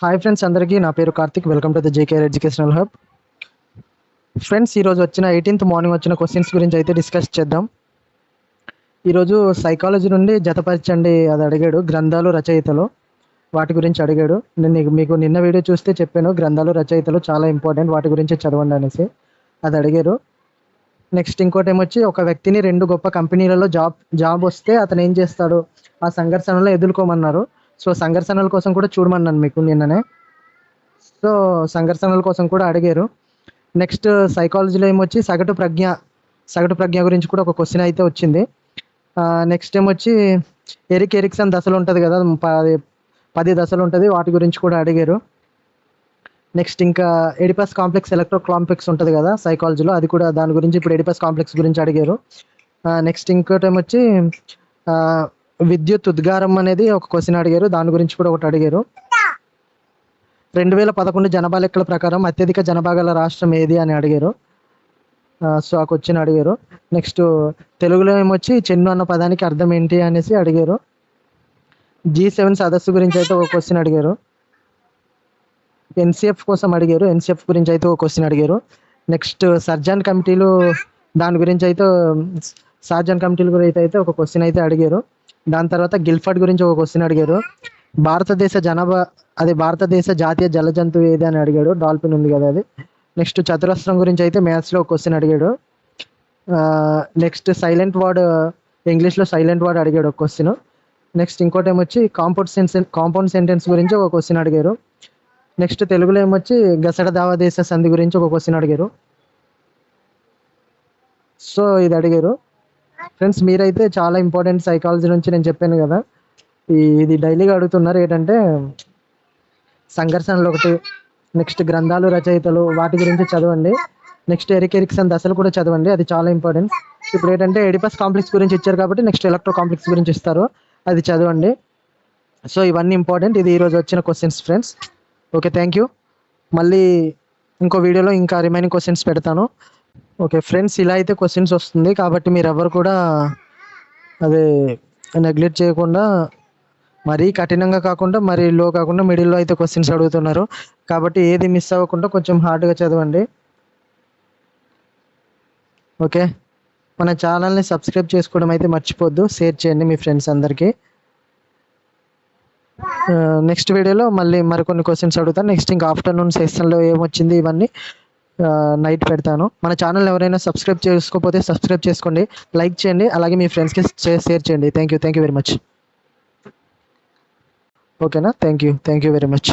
Hi friends, అందరికీ నా పేరు Karthik. Welcome to the JKR educational hub. Friends, ఈరోజు వచ్చిన 18th మార్నింగ్ వచ్చిన క్వశ్చన్స్ గురించి అయితే డిస్కస్ చేద్దాం. ఈరోజు సైకాలజీ నుండి జతపరచండి అది అడిగాడు. గ్రంథాలు రచయితలు వాటి గురించి అడిగాడు. నేను మీకు నిన్న వీడియో చూస్తే చెప్పాను, గ్రంథాలు రచయితలు చాలా ఇంపార్టెంట్, వాటి గురించి చదవండి అనేసి. అది అడిగారు. నెక్స్ట్ ఇంకోటి ఏమొచ్చి, ఒక వ్యక్తిని 2 గొప్ప కంపెనీలలో జాబ్ వస్తే అతను ఏం చేస్తాడు, ఆ సంఘర్షణలో ఎదుర్కోమన్నారు. సో సంఘర్షణల కోసం కూడా చూడమన్నాను మీకు నిన్ననే. సో సంఘర్షణల కోసం కూడా అడిగారు. నెక్స్ట్ సైకాలజీలో ఏమొచ్చి సగటు ప్రజ్ఞ గురించి కూడా ఒక క్వశ్చన్ అయితే వచ్చింది. నెక్స్ట్ ఏమొచ్చి ఎరిక్సన్ దశలు ఉంటుంది కదా, 10 దశలు ఉంటుంది, వాటి గురించి కూడా అడిగారు. నెక్స్ట్ ఇంకా ఎడిపస్ కాంప్లెక్స్, ఎలక్ట్రో కాంప్లెక్స్ ఉంటుంది కదా సైకాలజీలో, అది కూడా దాని గురించి ఇప్పుడు ఎడిపస్ కాంప్లెక్స్ గురించి అడిగారు. నెక్స్ట్ ఇంకోటి ఏమొచ్చి విద్యుత్ ఉద్గారం అనేది ఒక క్వశ్చన్ అడిగారు, దాని గురించి కూడా ఒకటి అడిగారు. 2011 జనాభా లెక్కల ప్రకారం అత్యధిక జనాభా గల రాష్ట్రం ఏది అని అడిగారు. సో ఆ క్వశ్చన్ అడిగారు. నెక్స్ట్ తెలుగులో ఏమొచ్చి చెన్ను అన్న పదానికి అర్థం ఏంటి అనేసి అడిగారు. G7 సదస్సు గురించి అయితే ఒక క్వశ్చన్ అడిగారు. ఎన్సిఎఫ్ కోసం అడిగారు, ఎన్సిఎఫ్ గురించి అయితే ఒక క్వశ్చన్ అడిగారు. నెక్స్ట్ సర్జన్ కమిటీలు, దాని గురించి అయితే సార్జన్ కమిటీల గురించి అయితే ఒక క్వశ్చన్ అయితే అడిగారు. దాని తర్వాత గిల్ఫర్డ్ గురించి ఒక క్వశ్చన్ అడిగారు. భారతదేశ జాతీయ జల జంతువు ఏది అని అడిగాడు. డాల్ఫిన్ ఉంది కదా అది. నెక్స్ట్ చతురస్రం గురించి అయితే మ్యాథ్స్లో ఒక క్వశ్చన్ అడిగాడు. నెక్స్ట్ సైలెంట్ వర్డ్, ఇంగ్లీష్లో సైలెంట్ వర్డ్ అడిగాడు ఒక క్వశ్చన్. నెక్స్ట్ ఇంకోటి ఏమొచ్చి కాంపౌండ్ సెంటెన్స్ గురించి ఒక క్వశ్చన్ అడిగారు. నెక్స్ట్ తెలుగులో ఏమొచ్చి గసడ దావదేశ సంధి గురించి ఒక క్వశ్చన్ అడిగారు. సో ఇది అడిగారు. ఫ్రెండ్స్, మీరైతే చాలా ఇంపార్టెంట్ సైకాలజీ నుంచి నేను చెప్పాను కదా, ఇది డైలీగా అడుగుతున్నారు. ఏంటంటే సంఘర్షణలు ఒకటి, నెక్స్ట్ గ్రంథాలు రచయితలు, వాటి గురించి చదవండి. నెక్స్ట్ ఎరిక్సన్ దశలు కూడా చదవండి, అది చాలా ఇంపార్టెంట్. ఇప్పుడు ఏంటంటే ఎడిపస్ కాంప్లెక్స్ గురించి ఇచ్చారు కాబట్టి నెక్స్ట్ ఎలక్ట్రో కాంప్లెక్స్ గురించి ఇస్తారు, అది చదవండి. సో ఇవన్నీ ఇంపార్టెంట్. ఇది ఈరోజు వచ్చిన questions friends. Okay, thank you. మళ్ళీ ఇంకో వీడియోలో ఇంకా రిమైనింగ్ క్వశ్చన్స్ పెడతాను. ఓకే ఫ్రెండ్స్, ఇలా అయితే క్వశ్చన్స్ వస్తుంది కాబట్టి మీరు ఎవరు కూడా అదే నెగ్లెక్ట్ చేయకుండా, మరీ కఠినంగా కాకుండా మరీ లో కాకుండా మిడిల్లో అయితే క్వశ్చన్స్ అడుగుతున్నారు కాబట్టి ఏది మిస్ అవ్వకుండా కొంచెం హార్డ్గా చదవండి. ఓకే, మన ఛానల్ని సబ్స్క్రైబ్ చేసుకోవడం అయితే మర్చిపోద్దు, షేర్ చేయండి మీ ఫ్రెండ్స్ అందరికీ. నెక్స్ట్ వీడియోలో మళ్ళీ మరికొన్ని క్వశ్చన్స్ అడుగుతాను. నెక్స్ట్ ఇంకా ఆఫ్టర్నూన్ సెషన్లో ఏమొచ్చింది ఇవన్నీ నైట్ పెడతాను. మన ఛానల్ ఎవరైనా సబ్స్క్రైబ్ చేసుకోకపోతే సబ్స్క్రైబ్ చేసుకోండి, లైక్ చేయండి, అలాగే మీ ఫ్రెండ్స్కి షేర్ చేయండి. Thank you very much. ఓకేనా, థ్యాంక్ యూ వెరీ మచ్.